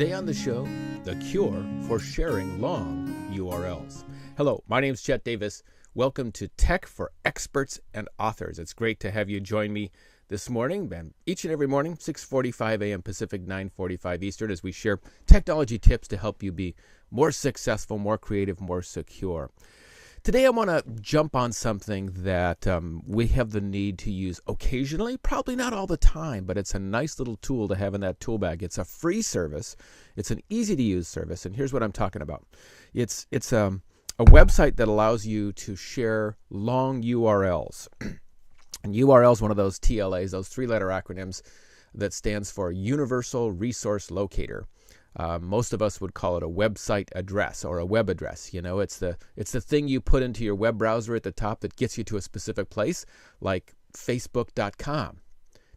Today on the show, the cure for sharing long URLs. Hello, my name's Chet Davis. Welcome to Tech for Experts and Authors. It's great to have you join me this morning, and each and every morning, 6:45 a.m. Pacific, 9:45 Eastern, as we share technology tips to help you be more successful, more creative, more secure. Today I want to jump on something that we have the need to use occasionally, probably not all the time, but it's a nice little tool to have in that tool bag. It's a free service. It's an easy-to-use service, and here's what I'm talking about. It's a website that allows you to share long URLs. And URL is one of those TLAs, those three-letter acronyms that stands for Universal Resource Locator. Most of us would call it a website address or a web address. You know, it's the thing you put into your web browser at the top that gets you to a specific place, like Facebook.com.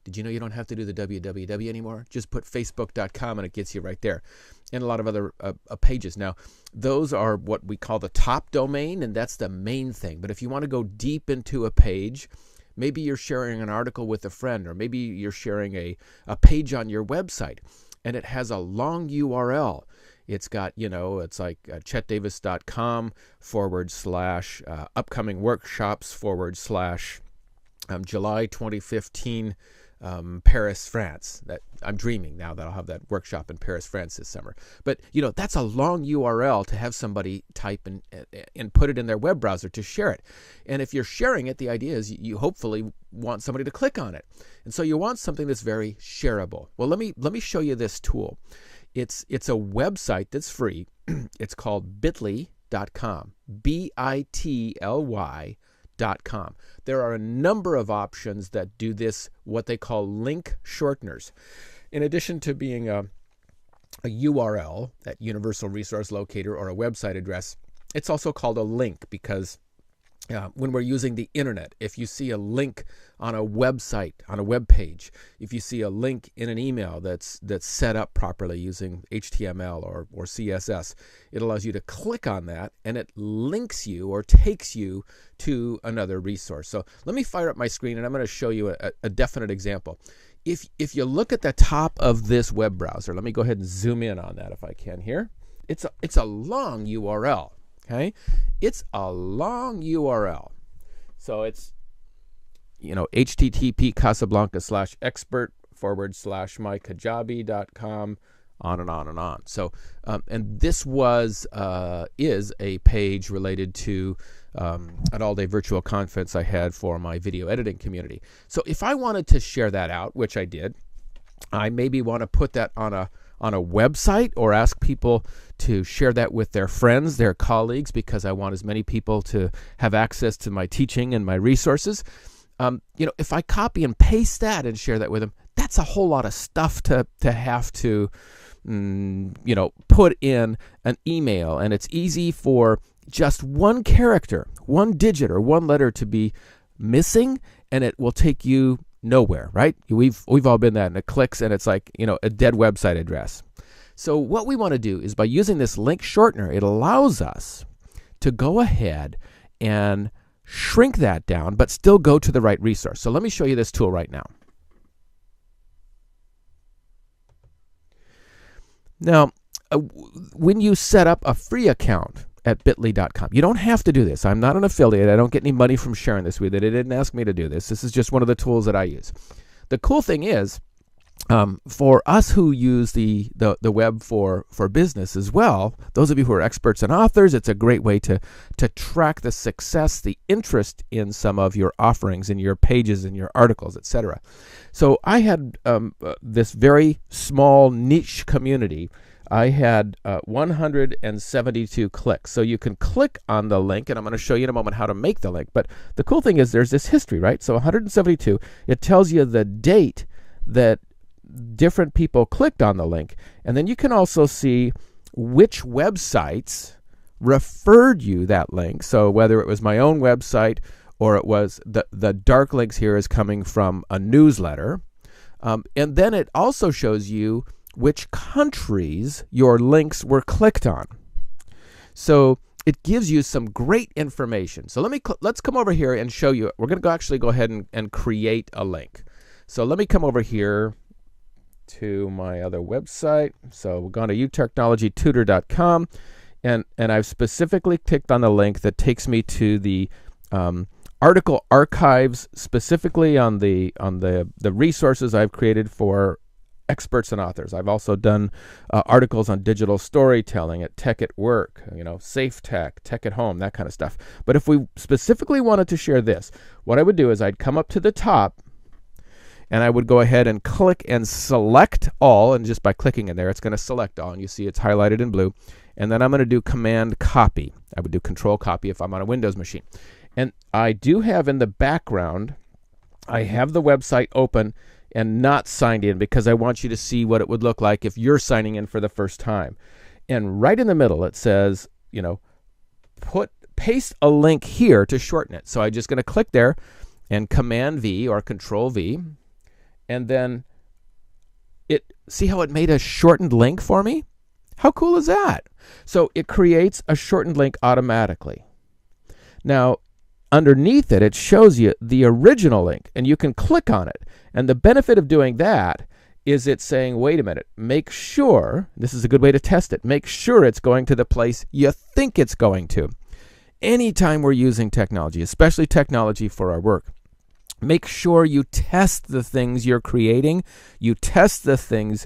Did you know you don't have to do the www anymore? Just put Facebook.com and it gets you right there. And a lot of other pages. Now, those are what we call the top domain, and that's the main thing. But if you want to go deep into a page, maybe you're sharing an article with a friend, or maybe you're sharing a page on your website, and it has a long URL. It's got, it's like chetdavis.com / upcoming workshops / July 2015 Paris, France. That I'm dreaming now that I'll have that workshop in Paris, France this summer. But, that's a long URL to have somebody type and put it in their web browser to share it. And if you're sharing it, the idea is you hopefully want somebody to click on it. And so you want something that's very shareable. Well, let me show you this tool. It's a website that's free. It's called bit.ly.com. BITLY.com. There are a number of options that do this, what they call link shorteners. In addition to being a URL, that Universal Resource Locator, or a website address, it's also called a link because when we're using the internet, if you see a link on a website, on a web page, if you see a link in an email that's set up properly using HTML or CSS, it allows you to click on that and it links you or takes you to another resource. So let me fire up my screen and I'm going to show you a definite example. If you look at the top of this web browser, let me go ahead and zoom in on that if I can here. It's a long URL. Okay, it's a long URL. So it's, http Casablanca /expert / mykajabi.com, on and on and on. So, and this is a page related to an all-day virtual conference I had for my video editing community. So if I wanted to share that out, which I did, I maybe want to put that on a website or ask people to share that with their friends, their colleagues, because I want as many people to have access to my teaching and my resources. If I copy and paste that and share that with them, that's a whole lot of stuff to have to, put in an email. And it's easy for just one character, one digit or one letter to be missing, and it will take you nowhere, right? We've all been that, and it clicks and it's like, a dead website address. So what we want to do is by using this link shortener, it allows us to go ahead and shrink that down, but still go to the right resource. So let me show you this tool right now. Now, when you set up a free account at bit.ly.com. You don't have to do this. I'm not an affiliate. I don't get any money from sharing this with you. They didn't ask me to do this. This is just one of the tools that I use. The cool thing is, for us who use the web for business as well, those of you who are experts and authors, it's a great way to track the success, the interest in some of your offerings, in your pages, in your articles, etc. So I had this very small niche community. I had 172 clicks. So you can click on the link, and I'm going to show you in a moment how to make the link. But the cool thing is there's this history, right? So 172, it tells you the date that different people clicked on the link. And then you can also see which websites referred you that link. So whether it was my own website or it was the dark links here is coming from a newsletter. And then it also shows you which countries your links were clicked on. So it gives you some great information. So let's come over here and show you. We're going to actually go ahead and create a link. So let me come over here to my other website. So we're going to utechnologytutor.com, and I've specifically clicked on the link that takes me to the article archives, specifically on the resources I've created for experts and authors. I've also done articles on digital storytelling, at Tech at Work, Safe Tech, Tech at Home, that kind of stuff. But if we specifically wanted to share this, what I would do is I'd come up to the top and I would go ahead and click and select all, and just by clicking in there, it's going to select all, and you see it's highlighted in blue. And then I'm going to do Command Copy. I would do Control Copy if I'm on a Windows machine. And I do have in the background, I have the website open and not signed in, because I want you to see what it would look like if you're signing in for the first time. And right in the middle, it says, paste a link here to shorten it. So I'm just going to click there and Command V or Control V. And then see how it made a shortened link for me? How cool is that? So it creates a shortened link automatically. Now, underneath it, it shows you the original link, and you can click on it. And the benefit of doing that is it's saying, wait a minute, make sure, this is a good way to test it, make sure it's going to the place you think it's going to. Anytime we're using technology, especially technology for our work, make sure you test the things you're creating. You test the things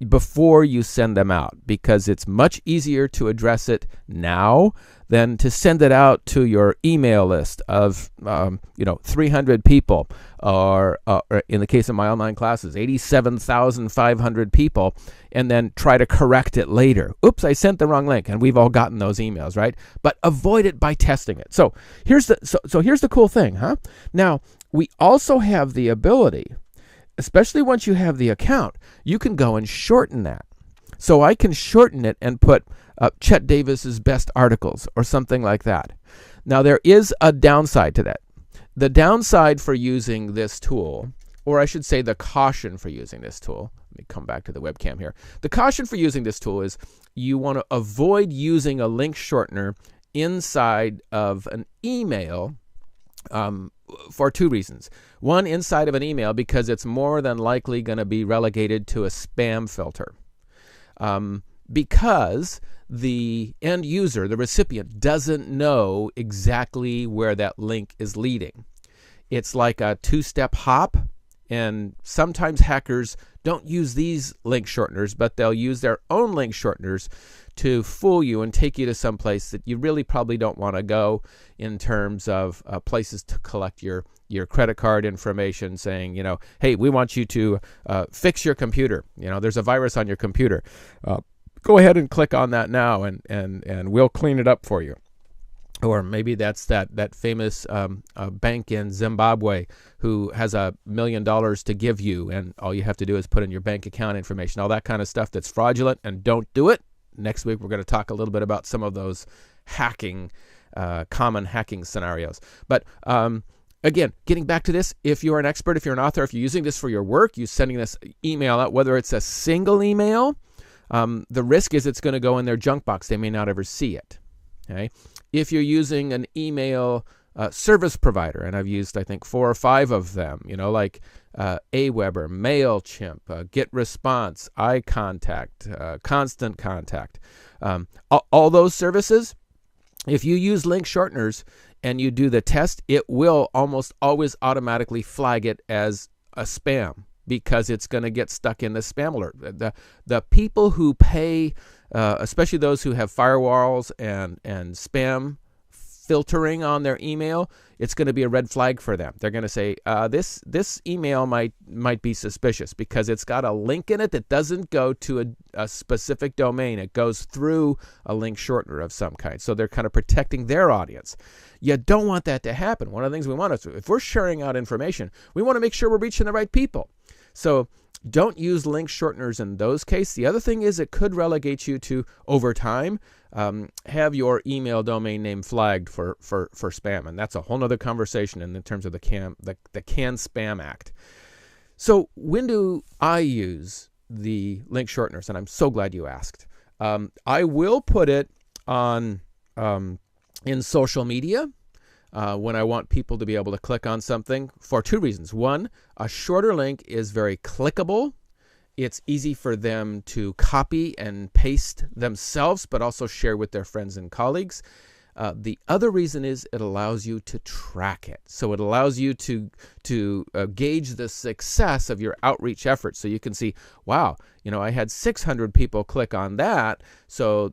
before you send them out, because it's much easier to address it now than to send it out to your email list of 300 people, or in the case of my online classes, 87,500 people, and then try to correct it later. Oops, I sent the wrong link, and we've all gotten those emails, right? But avoid it by testing it. So here's the cool thing, huh? Now, we also have the ability, especially once you have the account, you can go and shorten that. So I can shorten it and put Chet Davis's best articles or something like that. Now, there is a downside to that. The downside for using this tool, or I should say the caution for using this tool, let me come back to the webcam here. The caution for using this tool is you want to avoid using a link shortener inside of an email for two reasons. One, inside of an email, because it's more than likely going to be relegated to a spam filter. Because the end user, the recipient, doesn't know exactly where that link is leading. It's like a two-step hop, and sometimes hackers don't use these link shorteners, but they'll use their own link shorteners to fool you and take you to some place that you really probably don't want to go, in terms of places to collect your credit card information, saying, hey, we want you to fix your computer. There's a virus on your computer. Go ahead and click on that now, and we'll clean it up for you. Or maybe that's that famous bank in Zimbabwe who has $1 million to give you, and all you have to do is put in your bank account information, all that kind of stuff that's fraudulent, and don't do it. Next week, we're going to talk a little bit about some of those common hacking scenarios. But again, getting back to this, if you're an expert, if you're an author, if you're using this for your work, you're sending this email out, whether it's a single email, the risk is it's going to go in their junk box. They may not ever see it. Okay? If you're using an email service provider, and I've used, I think, 4 or 5 of them, like Aweber, MailChimp, GetResponse, iContact, Constant Contact, all those services, if you use link shorteners and you do the test, it will almost always automatically flag it as a spam, because it's going to get stuck in the spam alert. The people who pay, especially those who have firewalls and spam filtering on their email, it's going to be a red flag for them. They're going to say, this email might be suspicious, because it's got a link in it that doesn't go to a specific domain. It goes through a link shortener of some kind. So they're kind of protecting their audience. You don't want that to happen. One of the things we want to do, if we're sharing out information, we want to make sure we're reaching the right people. So don't use link shorteners in those cases. The other thing is, it could relegate you to, over time, have your email domain name flagged for spam, and that's a whole other conversation in terms of the CAN Spam Act. So when do I use the link shorteners? And I'm so glad you asked. I will put it on in social media when I want people to be able to click on something, for 2 reasons. One, a shorter link is very clickable, It's easy for them to copy and paste themselves, but also share with their friends and colleagues. The other reason is it allows you to track it. So it allows you to gauge the success of your outreach efforts. So you can see, wow, I had 600 people click on that. So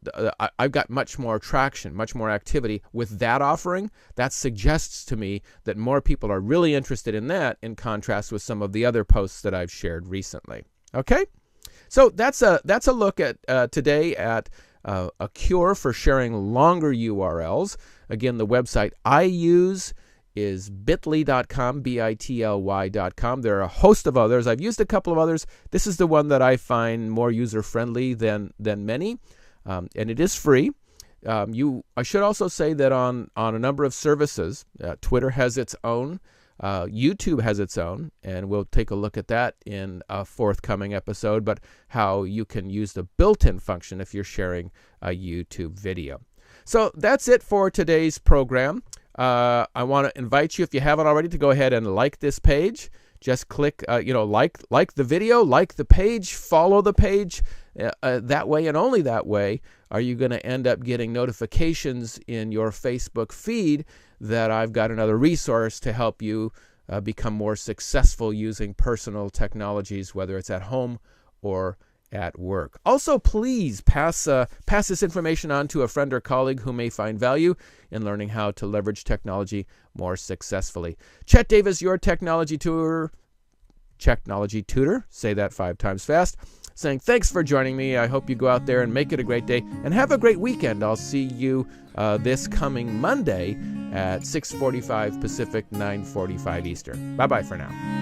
I've got much more traction, much more activity with that offering. That suggests to me that more people are really interested in that, in contrast with some of the other posts that I've shared recently. Okay? So that's a look at today at a cure for sharing longer URLs. Again, the website I use is bit.ly.com, bit.ly.com. There are a host of others. I've used a couple of others. This is the one that I find more user-friendly than many, and it is free. I should also say that on a number of services, Twitter has its own, YouTube has its own, and we'll take a look at that in a forthcoming episode, but how you can use the built-in function if you're sharing a YouTube video. So that's it for today's program. I want to invite you, if you haven't already, to go ahead and like this page. Just click, like the video, like the page, follow the page. That way and only that way are you going to end up getting notifications in your Facebook feed that I've got another resource to help you become more successful using personal technologies, whether it's at home or at work. Also, please pass this information on to a friend or colleague who may find value in learning how to leverage technology more successfully. Chet Davis, your technology tutor, say that 5 times fast, saying thanks for joining me. I hope you go out there and make it a great day and have a great weekend. I'll see you this coming Monday at 6:45 Pacific, 9:45 Eastern. Bye-bye for now.